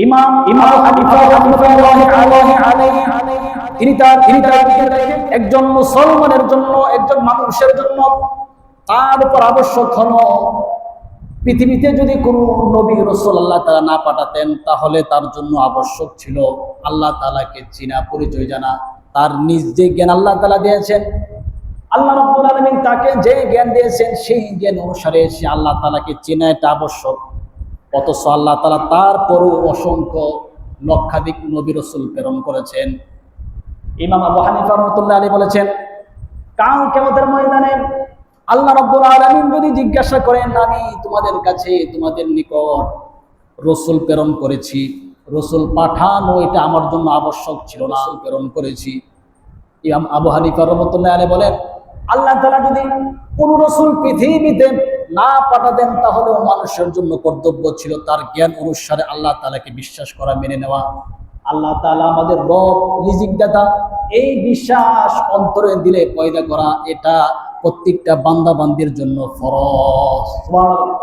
ইমাম হানিফা রাহমাতুল্লাহি আলাইহি তিনি তার একজন মুসলমানের জন্য, একজন মানুষের জন্য তার উপর আবশ্যক হলো, পৃথিবীতে যদি কোনো নবী রাসূল আল্লাহ তাআলা না পাঠাতেন তাহলে তার জন্য আবশ্যক ছিল আল্লাহ তাআলাকে চিনা, পরিচয় জানা। তার নিজ যে জ্ঞান আল্লাহ তাআলা দিয়েছেন, আল্লাহ রাব্বুল আলামিন তাকে যে জ্ঞান দিয়েছেন সেই জ্ঞান অনুসারে সে আল্লাহ তাআলাকে চেনা এটা আবশ্যক। অথচ আল্লাহ তাআলা তারপরও অসংখ্য লক্ষাধিক নবী রাসূল প্রেরণ করেছেন। ইমাম আবু হানিফা রাহমাতুল্লাহি আলাইহি বলেছেন, কাল কিয়ামতের ময়দানে আল্লাহ রাব্বুল আলামিন যদি জিজ্ঞাসা করেন, আমি তোমাদের কাছে, তোমাদের নিকট রাসূল প্রেরণ করেছি, রাসূল পাঠানো এটা আমার জন্য আবশ্যক ছিল না, প্রেরণ করেছি। ইমাম আবু হানিফা রাহমাতুল্লাহি আলাইহি বলেন, আল্লাহ তাআলা যদি কোন রাসূল পৃথিবীতে না পাঠাতেন তাহলেও মানুষের জন্য কর্তব্য ছিল তার জ্ঞান অনুসারে আল্লাহ তাআলাকে বিশ্বাস করা, মেনে নেওয়া। আল্লাহ তাআলা আমাদের রব, রিজিক দাতা, এই বিশ্বাস অন্তরে দিলে পয়দা করা এটা প্রত্যেকটা বান্দা বান্দির জন্য ফরজ। সুবহানাল্লাহ।